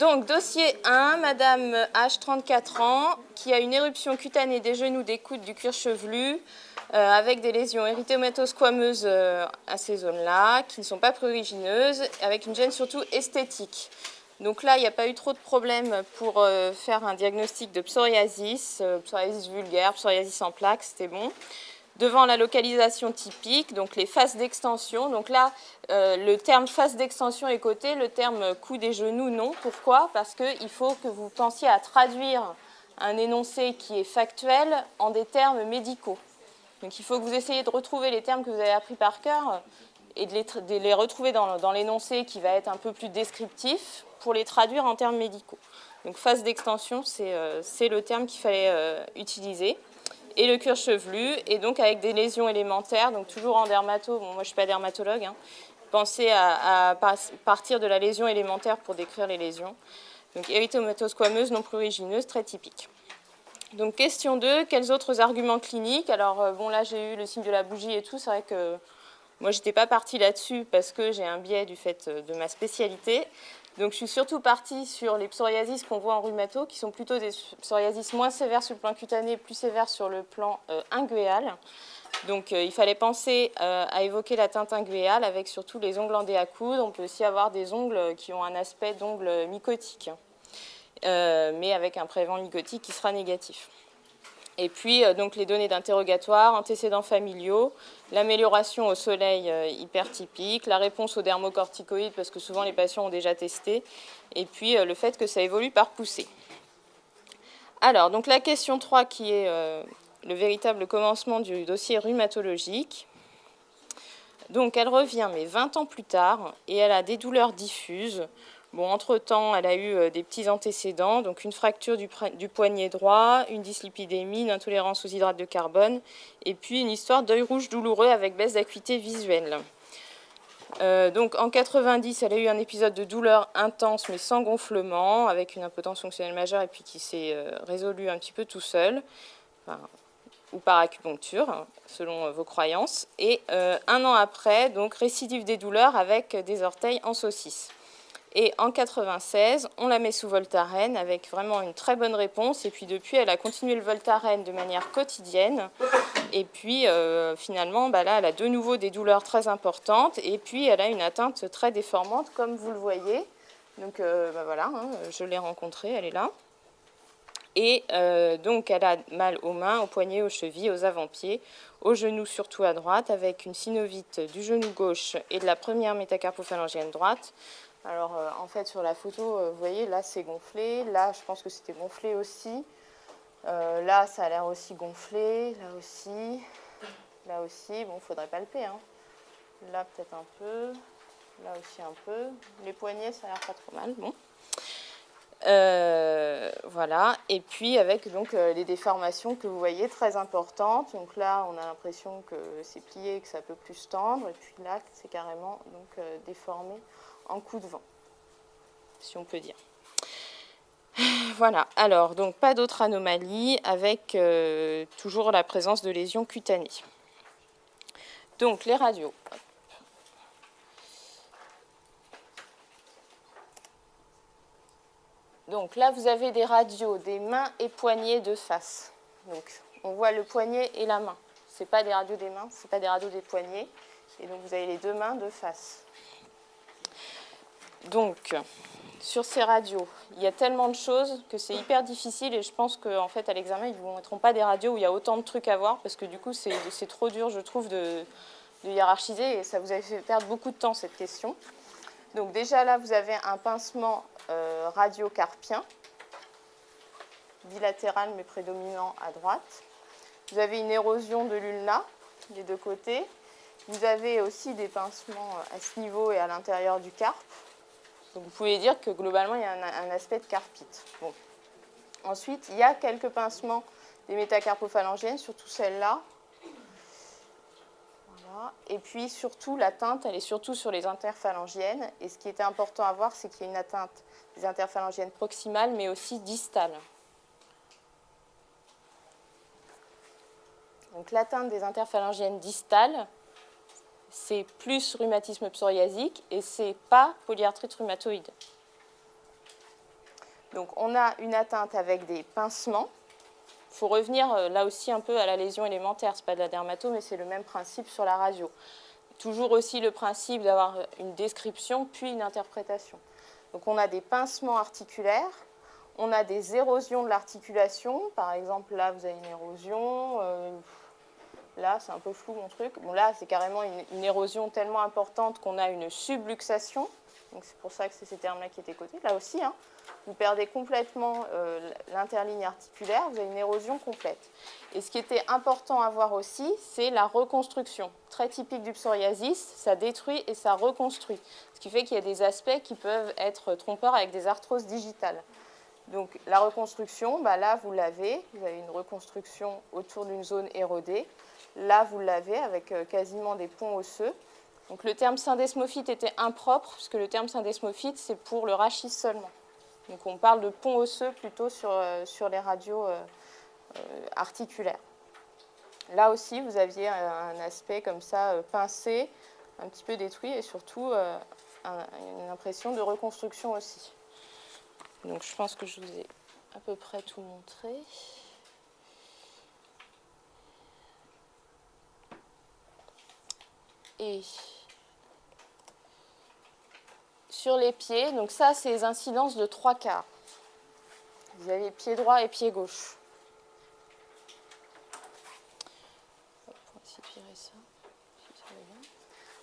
Donc, dossier 1, Madame H, 34 ans, qui a une éruption cutanée des genoux, des coudes, du cuir chevelu, avec des lésions érythémato-squameuses à ces zones-là, qui ne sont pas prurigineuses, avec une gêne surtout esthétique. Donc là, il n'y a pas eu trop de problèmes pour faire un diagnostic de psoriasis, psoriasis vulgaire, psoriasis en plaques, c'était bon. Devant la localisation typique, donc les faces d'extension. Donc là, le terme face d'extension est coté, le terme cou des genoux, non. Pourquoi? Parce qu'il faut que vous pensiez à traduire un énoncé qui est factuel en des termes médicaux. Donc il faut que vous essayiez de retrouver les termes que vous avez appris par cœur et de les retrouver dans l'énoncé qui va être un peu plus descriptif pour les traduire en termes médicaux. Donc face d'extension, c'est le terme qu'il fallait utiliser. Et le cuir chevelu, et donc avec des lésions élémentaires, donc toujours en dermato, bon, moi je ne suis pas dermatologue, hein. Pensez à partir de la lésion élémentaire pour décrire les lésions. Donc érythémato-squameuse non prurigineuse, très typique. Donc question 2, quels autres arguments cliniques? Alors bon, là j'ai eu le signe de la bougie et tout, c'est vrai que moi je n'étais pas partie là-dessus parce que j'ai un biais du fait de ma spécialité. Donc je suis surtout partie sur les psoriasis qu'on voit en rhumato, qui sont plutôt des psoriasis moins sévères sur le plan cutané, plus sévères sur le plan inguéal. Donc il fallait penser à évoquer la teinte inguéale avec surtout les ongles endés à coudre. On peut aussi avoir des ongles qui ont un aspect d'ongles mycotiques, mais avec un prélèvement mycotique qui sera négatif. Et puis, donc, les données d'interrogatoire, antécédents familiaux, l'amélioration au soleil hyper typique, la réponse aux dermocorticoïdes, parce que souvent les patients ont déjà testé, et puis le fait que ça évolue par poussée. Alors, donc la question 3, qui est le véritable commencement du dossier rhumatologique. Donc, elle revient, mais 20 ans plus tard, et elle a des douleurs diffuses. Bon, entre-temps, elle a eu des petits antécédents, donc une fracture du poignet droit, une dyslipidémie, une intolérance aux hydrates de carbone, et puis une histoire d'œil rouge douloureux avec baisse d'acuité visuelle. Donc en 90, elle a eu un épisode de douleur intense mais sans gonflement, avec une impotence fonctionnelle majeure et puis qui s'est résolu un petit peu tout seul, enfin, ou par acupuncture, selon vos croyances. Et un an après, donc récidive des douleurs avec des orteils en saucisse. Et en 96, on la met sous Voltaren avec vraiment une très bonne réponse. Et puis depuis, elle a continué le Voltaren de manière quotidienne. Et puis finalement, là, elle a de nouveau des douleurs très importantes. Et puis elle a une atteinte très déformante, comme vous le voyez. Donc voilà, hein, je l'ai rencontrée, elle est là. Et donc elle a mal aux mains, aux poignets, aux chevilles, aux avant-pieds, aux genoux surtout à droite, avec une synovite du genou gauche et de la première métacarpophalangienne droite. Alors, en fait, sur la photo, vous voyez, là, c'est gonflé. Là, je pense que c'était gonflé aussi. Là, ça a l'air aussi gonflé. Là aussi. Là aussi. Bon, il faudrait palper, hein. Là, peut-être un peu. Là aussi, un peu. Les poignets, ça a l'air pas trop mal. Bon. Voilà. Et puis, avec donc les déformations que vous voyez, très importantes. Donc là, on a l'impression que c'est plié et que ça peut plus se tendre. Et puis là, c'est carrément donc, déformé en coup de vent, si on peut dire. Voilà, alors, donc pas d'autres anomalies avec toujours la présence de lésions cutanées. Donc, les radios. Donc là, vous avez des radios des mains et poignets de face. Donc, on voit le poignet et la main. Ce n'est pas des radios des mains, ce n'est pas des radios des poignets. Et donc, vous avez les deux mains de face. Donc, sur ces radios, il y a tellement de choses que c'est hyper difficile et je pense qu'en fait, à l'examen, ils ne vous mettront pas des radios où il y a autant de trucs à voir parce que du coup, c'est trop dur, je trouve, de hiérarchiser et ça vous a fait perdre beaucoup de temps, cette question. Donc déjà là, vous avez un pincement radiocarpien, bilatéral mais prédominant à droite. Vous avez une érosion de l'ulna des deux côtés. Vous avez aussi des pincements à ce niveau et à l'intérieur du carpe. Donc vous pouvez dire que globalement, il y a un aspect de carpite. Bon. Ensuite, il y a quelques pincements des métacarpophalangiennes, surtout celle-là. Voilà. Et puis surtout, l'atteinte, elle est surtout sur les interphalangiennes. Et ce qui était important à voir, c'est qu'il y a une atteinte des interphalangiennes proximales, mais aussi distales. Donc l'atteinte des interphalangiennes distales, c'est plus rhumatisme psoriasique et c'est pas polyarthrite rhumatoïde. Donc on a une atteinte avec des pincements. Il faut revenir là aussi un peu à la lésion élémentaire. Ce n'est pas de la dermato, mais c'est le même principe sur la radio. Toujours aussi le principe d'avoir une description puis une interprétation. Donc on a des pincements articulaires, on a des érosions de l'articulation. Par exemple, là, vous avez une érosion. Là, c'est un peu flou mon truc. Bon, là, c'est carrément une érosion tellement importante qu'on a une subluxation. Donc c'est pour ça que c'est ces termes-là qui étaient cotés. Là aussi, hein, vous perdez complètement l'interligne articulaire, vous avez une érosion complète. Et ce qui était important à voir aussi, c'est la reconstruction. Très typique du psoriasis, ça détruit et ça reconstruit. Ce qui fait qu'il y a des aspects qui peuvent être trompeurs avec des arthroses digitales. Donc la reconstruction, bah là vous avez une reconstruction autour d'une zone érodée. Là vous l'avez avec quasiment des ponts osseux. Donc le terme syndesmophite était impropre, puisque le terme syndesmophite c'est pour le rachis seulement. Donc on parle de ponts osseux plutôt sur les radios articulaires. Là aussi vous aviez un aspect comme ça pincé, un petit peu détruit et surtout une impression de reconstruction aussi. Donc je pense que je vous ai à peu près tout montré. Et sur les pieds, donc ça c'est les incidences de 3/4. Vous avez pied droit et pied gauche.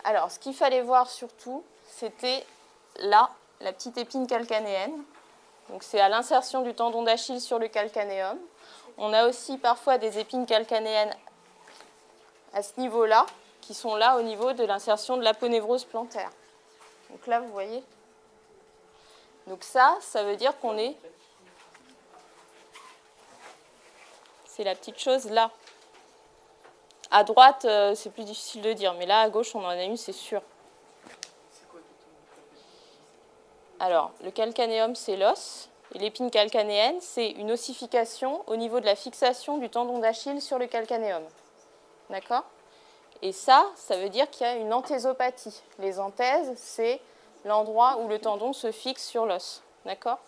Alors ce qu'il fallait voir surtout, c'était là, la petite épine calcanéenne. Donc c'est à l'insertion du tendon d'Achille sur le calcanéum. On a aussi parfois des épines calcanéennes à ce niveau-là, qui sont là au niveau de l'insertion de l'aponévrose plantaire. Donc là, vous voyez. Donc ça veut dire qu'on est... C'est la petite chose là. À droite, c'est plus difficile de dire, mais là, à gauche, on en a une, c'est sûr. Alors, le calcanéum, c'est l'os. Et l'épine calcanéenne, c'est une ossification au niveau de la fixation du tendon d'Achille sur le calcanéum. D'accord ? Et ça veut dire qu'il y a une anthésopathie. Les anthèses, c'est l'endroit où le tendon se fixe sur l'os. D'accord ?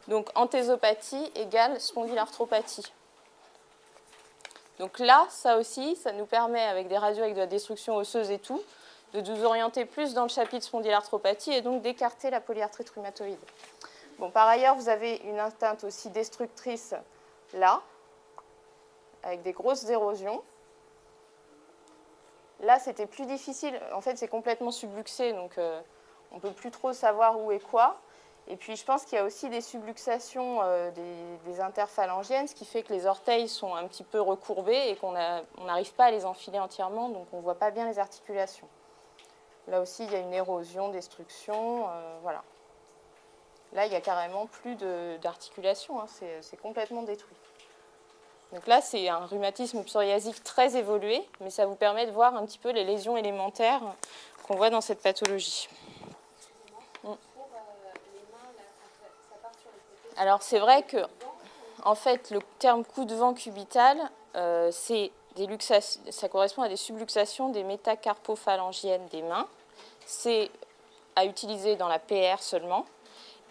Donc, anthésopathie égale spondylarthropathie. Donc là, ça aussi, ça nous permet, avec des radios avec de la destruction osseuse et tout, de nous orienter plus dans le chapitre spondylarthropathie et donc d'écarter la polyarthrite rhumatoïde. Bon, par ailleurs, vous avez une atteinte aussi destructrice là, avec des grosses érosions. Là, c'était plus difficile. En fait, c'est complètement subluxé, donc on ne peut plus trop savoir où est quoi. Et puis, je pense qu'il y a aussi des subluxations des interphalangiennes, ce qui fait que les orteils sont un petit peu recourbés et qu'on n'arrive pas à les enfiler entièrement, donc on ne voit pas bien les articulations. Là aussi, il y a une érosion, destruction, voilà. Là, il n'y a carrément plus d'articulation, hein, c'est complètement détruit. Donc là, c'est un rhumatisme psoriasique très évolué, mais ça vous permet de voir un petit peu les lésions élémentaires qu'on voit dans cette pathologie. Alors, c'est vrai que, en fait, le terme coup de vent cubital, ça correspond à des subluxations des métacarpophalangiennes des mains. C'est à utiliser dans la PR seulement.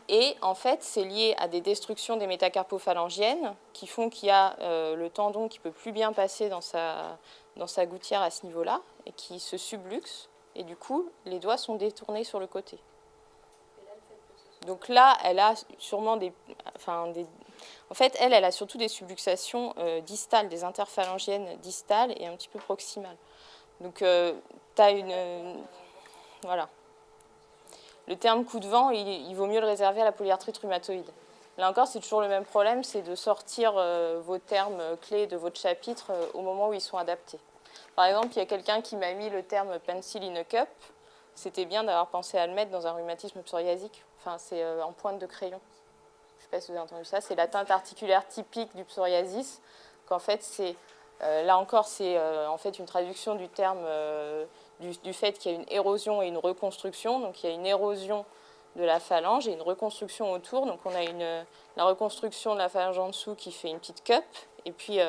Et en fait, c'est lié à des destructions des métacarpophalangiennes qui font qu'il y a le tendon qui ne peut plus bien passer dans sa gouttière à ce niveau-là et qui se subluxe. Et du coup, les doigts sont détournés sur le côté. Donc là, elle a sûrement en fait, elle a surtout des subluxations distales, des interphalangiennes distales et un petit peu proximales. Donc, tu as voilà. Le terme coup de vent, il vaut mieux le réserver à la polyarthrite rhumatoïde. Là encore, c'est toujours le même problème, c'est de sortir vos termes clés de votre chapitre au moment où ils sont adaptés. Par exemple, il y a quelqu'un qui m'a mis le terme pencil in a cup. C'était bien d'avoir pensé à le mettre dans un rhumatisme psoriasique. Enfin, c'est en pointe de crayon. Je ne sais pas si vous avez entendu ça. C'est l'atteinte articulaire typique du psoriasis. Qu'en fait, là encore, c'est en fait une traduction du terme du fait qu'il y a une érosion et une reconstruction. Donc, il y a une érosion de la phalange et une reconstruction autour. Donc, on a la reconstruction de la phalange en dessous qui fait une petite cup. Et puis,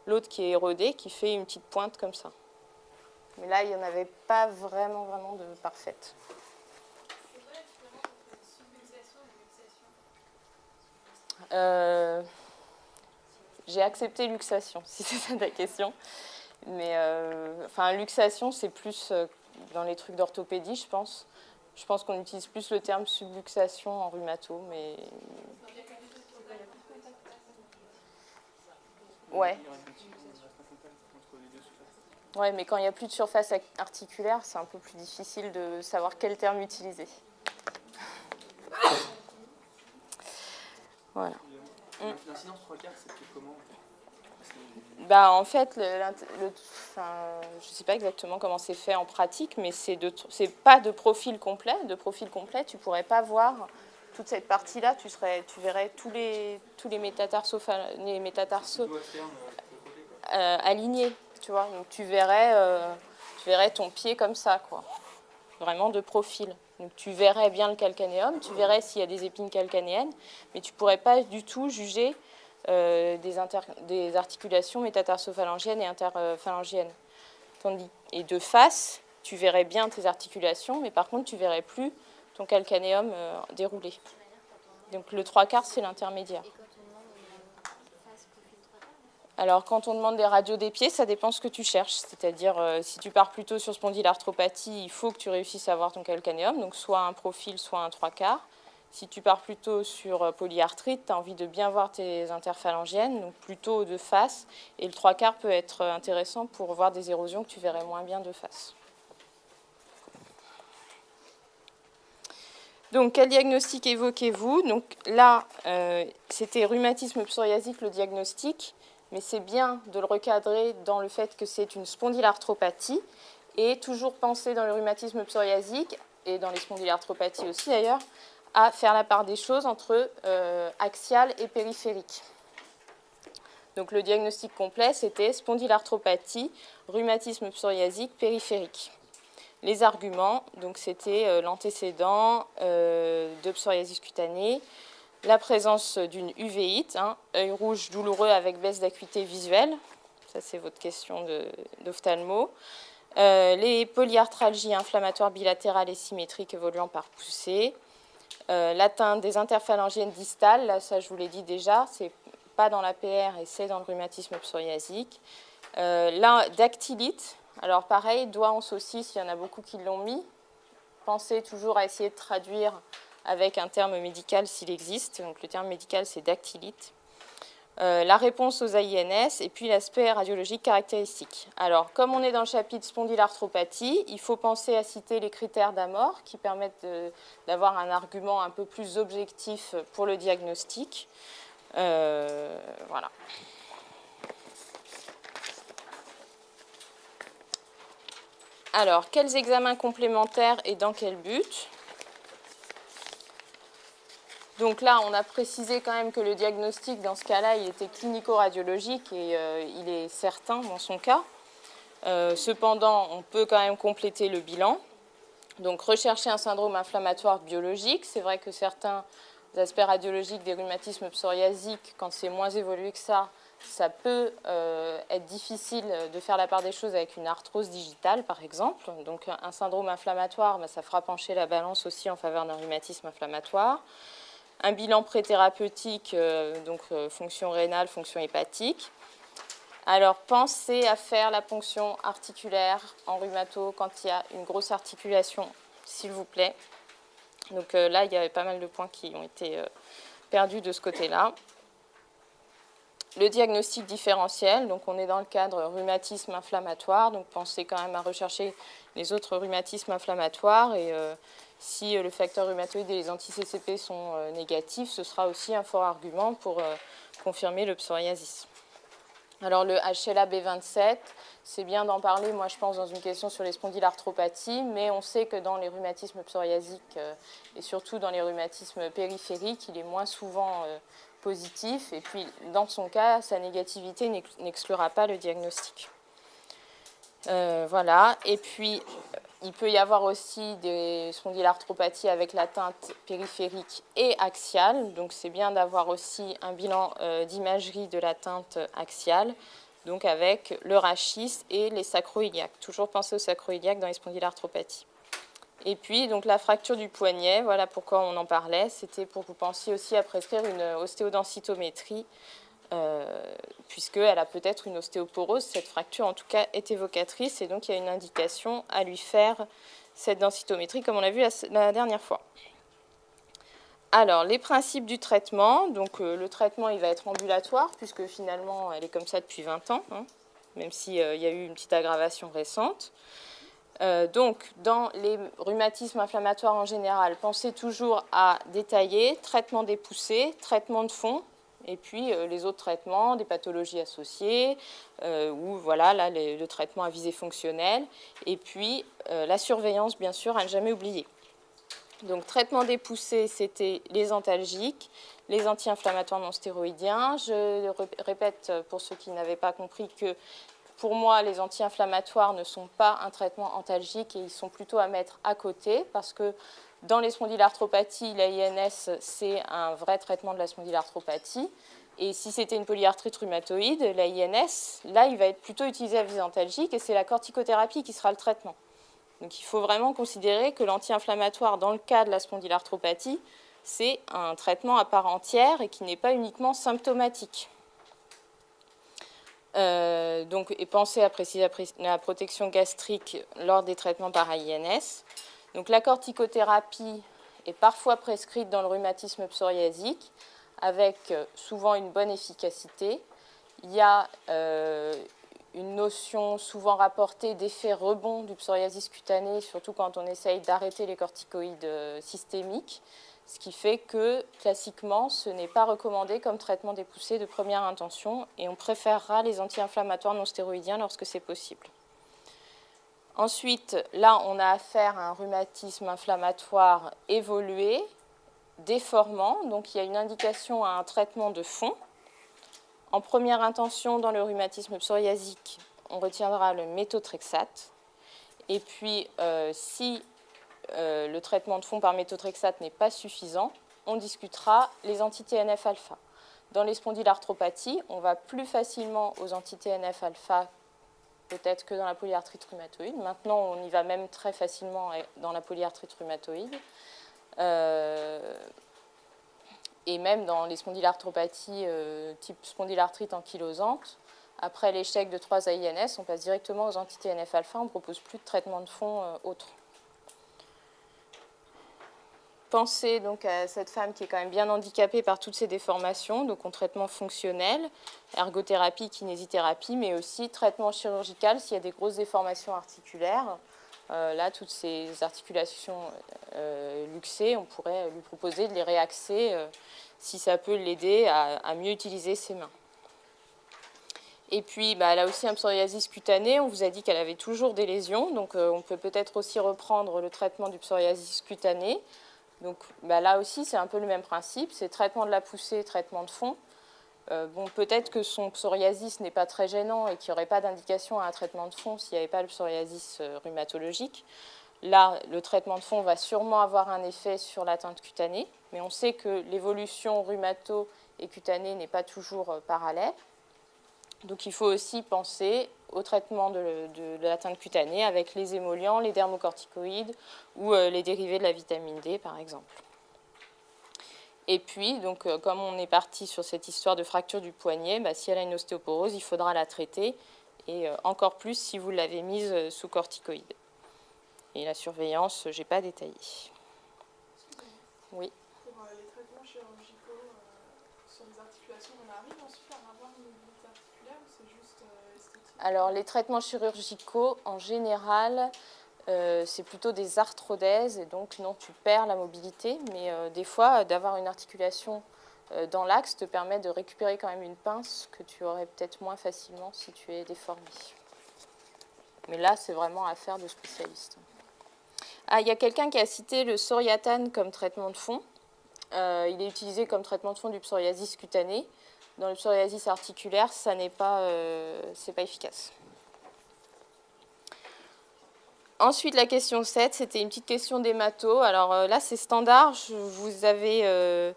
l'autre qui est érodée qui fait une petite pointe comme ça. Mais là, il n'y en avait pas vraiment de parfaite. J'ai accepté luxation, si c'est ça ta question. Mais enfin, luxation, c'est plus dans les trucs d'orthopédie, je pense. Je pense qu'on utilise plus le terme subluxation en rhumato, mais... Ouais. Ouais, mais quand il n'y a plus de surface articulaire, c'est un peu plus difficile de savoir quel terme utiliser. Voilà. L'incidence 3/4, c'est comment? Bah, en fait, enfin, je ne sais pas exactement comment c'est fait en pratique, mais c'est pas de profil complet. De profil complet, tu ne pourrais pas voir toute cette partie-là. Tu verrais tous les métatarsos alignés, tu vois. Donc tu verrais ton pied comme ça, quoi. Vraiment de profil. Donc tu verrais bien le calcanéum, tu verrais s'il y a des épines calcanéennes, mais tu ne pourrais pas du tout juger des articulations métatarsophalangiennes et interphalangiennes. Et de face, tu verrais bien tes articulations, mais par contre, tu ne verrais plus ton calcanéum déroulé. Donc le 3/4, c'est l'intermédiaire. Alors, quand on demande des radios des pieds, ça dépend ce que tu cherches. C'est-à-dire, si tu pars plutôt sur spondylarthropathie, il faut que tu réussisses à voir ton calcanéum, donc soit un profil, soit un 3/4. Si tu pars plutôt sur polyarthrite, tu as envie de bien voir tes interphalangiennes, donc plutôt de face. Et le 3/4 peut être intéressant pour voir des érosions que tu verrais moins bien de face. Donc, quel diagnostic évoquez-vous? Donc là, c'était rhumatisme psoriasique, le diagnostic, mais c'est bien de le recadrer dans le fait que c'est une spondylarthropathie et toujours penser dans le rhumatisme psoriasique, et dans les spondylarthropathies aussi d'ailleurs, à faire la part des choses entre axial et périphérique. Donc le diagnostic complet, c'était spondylarthropathie, rhumatisme psoriasique, périphérique. Les arguments, donc c'était l'antécédent de psoriasis cutanée, la présence d'une uvéite, œil rouge douloureux avec baisse d'acuité visuelle, ça c'est votre question d'ophtalmo, les polyarthralgies inflammatoires bilatérales et symétriques évoluant par poussée, l'atteinte des interphalangiennes distales, là ça je vous l'ai dit déjà, c'est pas dans l'APR et c'est dans le rhumatisme psoriasique. Là, dactylite, alors pareil, doigt en saucisse, il y en a beaucoup qui l'ont mis. Pensez toujours à essayer de traduire avec un terme médical s'il existe. Donc le terme médical, c'est dactylite. La réponse aux AINS et puis l'aspect radiologique caractéristique. Alors, comme on est dans le chapitre spondylarthropathie, il faut penser à citer les critères d'Amor qui permettent d'avoir un argument un peu plus objectif pour le diagnostic. Voilà. Alors, quels examens complémentaires et dans quel but? Donc là, on a précisé quand même que le diagnostic, dans ce cas-là, il était clinico-radiologique et il est certain dans son cas. Cependant, on peut quand même compléter le bilan. Donc, rechercher un syndrome inflammatoire biologique. C'est vrai que certains aspects radiologiques des rhumatismes psoriasiques, quand c'est moins évolué que ça peut être difficile de faire la part des choses avec une arthrose digitale, par exemple. Donc, un syndrome inflammatoire, ça fera pencher la balance aussi en faveur d'un rhumatisme inflammatoire. Un bilan préthérapeutique, donc fonction rénale, fonction hépatique. Alors, pensez à faire la ponction articulaire en rhumato quand il y a une grosse articulation, s'il vous plaît. Donc là, il y avait pas mal de points qui ont été perdus de ce côté-là. Le diagnostic différentiel, donc on est dans le cadre rhumatisme inflammatoire, donc pensez quand même à rechercher les autres rhumatismes inflammatoires et si le facteur rhumatoïde et les anti-CCP sont négatifs, ce sera aussi un fort argument pour confirmer le psoriasis. Alors le HLA-B27, c'est bien d'en parler, moi je pense, dans une question sur les spondylarthropathies, mais on sait que dans les rhumatismes psoriasiques et surtout dans les rhumatismes périphériques, il est moins souvent positif, et puis dans son cas, sa négativité n'exclura pas le diagnostic. Voilà, et puis il peut y avoir aussi des spondylarthropathies avec l'atteinte périphérique et axiale, donc c'est bien d'avoir aussi un bilan d'imagerie de l'atteinte axiale, donc avec le rachis et les sacroiliaques. Toujours penser aux sacroiliaques dans les spondylarthropathies. Et puis, donc, la fracture du poignet, voilà pourquoi on en parlait. C'était pour que vous pensiez aussi à prescrire une ostéodensitométrie, puisqu'elle a peut-être une ostéoporose. Cette fracture, en tout cas, est évocatrice. Et donc, il y a une indication à lui faire cette densitométrie, comme on l'a vu la dernière fois. Alors, les principes du traitement. Donc, le traitement, il va être ambulatoire, puisque finalement, elle est comme ça depuis 20 ans, hein, même s'il y a eu une petite aggravation récente. Donc, dans les rhumatismes inflammatoires en général, pensez toujours à détailler traitement des poussées, traitement de fond, et puis les autres traitements, des pathologies associées, ou voilà, là, le traitement à visée fonctionnelle, et puis la surveillance, bien sûr, à ne jamais oublier. Donc, traitement des poussées, c'était les antalgiques, les anti-inflammatoires non stéroïdiens. Je répète pour ceux qui n'avaient pas compris que pour moi, les anti-inflammatoires ne sont pas un traitement antalgique et ils sont plutôt à mettre à côté parce que dans les spondylarthropathies, la INS, c'est un vrai traitement de la spondylarthropathie. Et si c'était une polyarthrite rhumatoïde, la INS, là, il va être plutôt utilisé à visée antalgique et c'est la corticothérapie qui sera le traitement. Donc il faut vraiment considérer que l'anti-inflammatoire, dans le cas de la spondylarthropathie, c'est un traitement à part entière et qui n'est pas uniquement symptomatique. Et pensez à préciser la protection gastrique lors des traitements par INS. Donc la corticothérapie est parfois prescrite dans le rhumatisme psoriasique avec souvent une bonne efficacité. Il y a une notion souvent rapportée d'effet rebond du psoriasis cutané, surtout quand on essaye d'arrêter les corticoïdes systémiques, ce qui fait que, classiquement, ce n'est pas recommandé comme traitement des poussées de première intention et on préférera les anti-inflammatoires non stéroïdiens lorsque c'est possible. Ensuite, là, on a affaire à un rhumatisme inflammatoire évolué, déformant, donc il y a une indication à un traitement de fond. En première intention, dans le rhumatisme psoriasique, on retiendra le méthotrexate. Et puis, si le traitement de fond par méthotrexate n'est pas suffisant, on discutera les anti-TNF-alpha. Dans les spondylarthropathies, on va plus facilement aux anti-TNF-alpha peut-être que dans la polyarthrite rhumatoïde. Maintenant, on y va même très facilement dans la polyarthrite rhumatoïde. Et même dans les spondylarthropathies type spondylarthrite ankylosante, après l'échec de 3 AINS, on passe directement aux anti-TNF-alpha, on ne propose plus de traitement de fond autre. Pensez donc à cette femme qui est quand même bien handicapée par toutes ces déformations, donc en traitement fonctionnel, ergothérapie, kinésithérapie, mais aussi traitement chirurgical s'il y a des grosses déformations articulaires. Là, toutes ces articulations luxées, on pourrait lui proposer de les réaxer si ça peut l'aider à mieux utiliser ses mains. Et puis, elle a aussi un psoriasis cutané. On vous a dit qu'elle avait toujours des lésions, donc on peut peut-être aussi reprendre le traitement du psoriasis cutané. Donc là aussi, c'est un peu le même principe, c'est traitement de la poussée, traitement de fond. Peut-être que son psoriasis n'est pas très gênant et qu'il n'y aurait pas d'indication à un traitement de fond s'il n'y avait pas le psoriasis rhumatologique. Là, le traitement de fond va sûrement avoir un effet sur l'atteinte cutanée, mais on sait que l'évolution rhumato et cutanée n'est pas toujours parallèle. Donc il faut aussi penser au traitement de l'atteinte cutanée avec les émollients, les dermocorticoïdes ou les dérivés de la vitamine D, par exemple. Et puis, donc, comme on est parti sur cette histoire de fracture du poignet, si elle a une ostéoporose, il faudra la traiter, et encore plus si vous l'avez mise sous corticoïdes. Et la surveillance, je n'ai pas détaillé. Oui. Pour les traitements chirurgicaux sur les articulations, on arrive ensuite à avoir une mobilité articulaire ou c'est juste esthétique? Alors, les traitements chirurgicaux, en général, c'est plutôt des arthrodèses, et donc non, tu perds la mobilité, mais des fois, d'avoir une articulation dans l'axe te permet de récupérer quand même une pince que tu aurais peut-être moins facilement si tu es déformé. Mais là, c'est vraiment affaire de spécialiste. Ah, il y a quelqu'un qui a cité le soriatane comme traitement de fond. Il est utilisé comme traitement de fond du psoriasis cutané. Dans le psoriasis articulaire, ça n'est pas, c'est pas efficace. Ensuite, la question 7, c'était une petite question d'hémato. Alors là, c'est standard. Vous avez...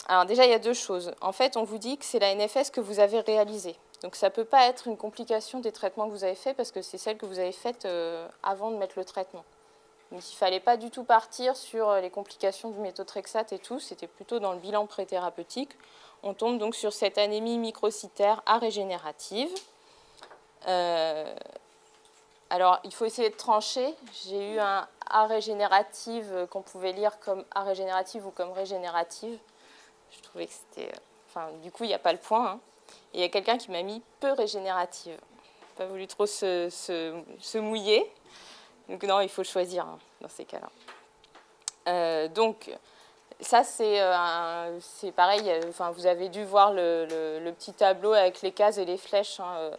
Alors déjà, il y a deux choses. En fait, on vous dit que c'est la NFS que vous avez réalisée. Donc ça ne peut pas être une complication des traitements que vous avez faits parce que c'est celle que vous avez faite avant de mettre le traitement. Donc il ne fallait pas du tout partir sur les complications du méthotrexate et tout, c'était plutôt dans le bilan préthérapeutique. On tombe donc sur cette anémie microcytaire arégénérative. Alors, il faut essayer de trancher. J'ai eu un arégénérative qu'on pouvait lire comme arégénérative ou comme régénérative. Je trouvais que c'était... Enfin, du coup, il n'y a pas le point. Hein. Et il y a quelqu'un qui m'a mis peu régénérative. Pas voulu trop se mouiller. Donc non, il faut choisir hein, dans ces cas-là. Donc, ça, c'est pareil. Enfin, vous avez dû voir le petit tableau avec les cases et les flèches. Hein,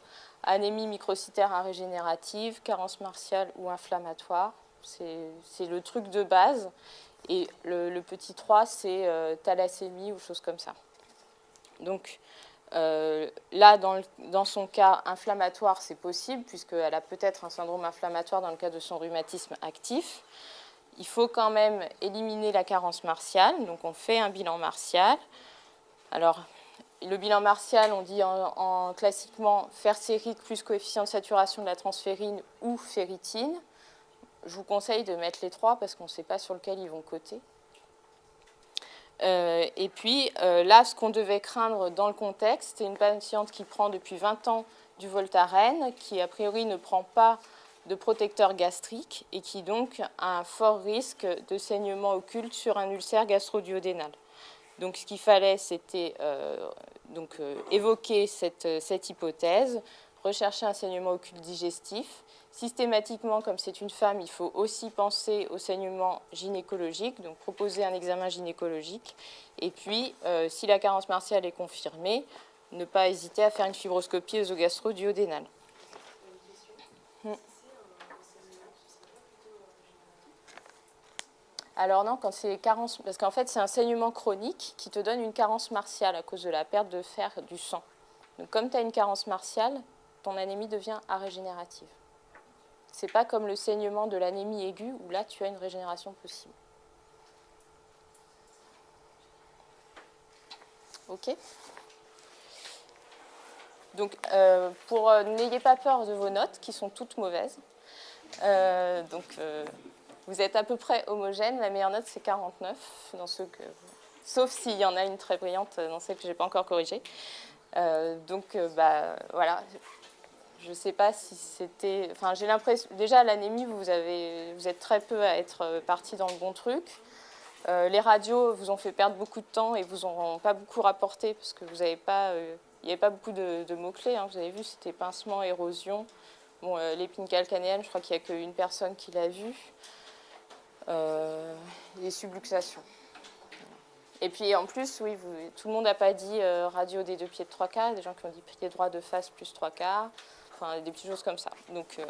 anémie microcytaire arégénérative, carence martiale ou inflammatoire. C'est le truc de base. Et le petit 3, c'est thalassémie ou chose comme ça. Donc, là, dans son cas inflammatoire, c'est possible, puisqu'elle a peut-être un syndrome inflammatoire dans le cas de son rhumatisme actif. Il faut quand même éliminer la carence martiale, donc on fait un bilan martial. Alors, le bilan martial, on dit classiquement ferrérique plus coefficient de saturation de la transférine ou ferritine. Je vous conseille de mettre les trois parce qu'on ne sait pas sur lequel ils vont coter. Et puis là, ce qu'on devait craindre dans le contexte, c'est une patiente qui prend depuis 20 ans du Voltaren, qui a priori ne prend pas de protecteur gastrique et qui donc a un fort risque de saignement occulte sur un ulcère gastro-duodénal. Donc ce qu'il fallait, c'était évoquer cette hypothèse, rechercher un saignement occulte digestif. Systématiquement, comme c'est une femme, il faut aussi penser au saignement gynécologique, donc proposer un examen gynécologique. Et puis, si la carence martiale est confirmée, ne pas hésiter à faire une fibroscopie œsogastro-duodénale. Alors non, quand c'est carence, parce qu'en fait c'est un saignement chronique qui te donne une carence martiale à cause de la perte de fer du sang. Donc comme tu as une carence martiale, ton anémie devient arégénérative. C'est pas comme le saignement de l'anémie aiguë où là tu as une régénération possible. Ok. Donc n'ayez pas peur de vos notes qui sont toutes mauvaises. Vous êtes à peu près homogène. La meilleure note, c'est 49, sauf s'il y en a une très brillante dans celle que je n'ai pas encore corrigée. Voilà. Je ne sais pas si c'était... Enfin, j'ai l'impression... Déjà, l'anémie, vous êtes très peu à être parti dans le bon truc. Les radios vous ont fait perdre beaucoup de temps et vous n'ont pas beaucoup rapporté parce que vous n'avez pas... il n'y avait pas beaucoup de mots-clés. Hein. Vous avez vu, c'était pincement, érosion. Bon, l'épine calcanéenne, je crois qu'il n'y a qu'une personne qui l'a vu. Les subluxations. Et puis en plus, oui, tout le monde n'a pas dit radio des 2 pieds de 3 quarts, des gens qui ont dit pied droit de face plus 3 quarts, enfin des petites choses comme ça. Donc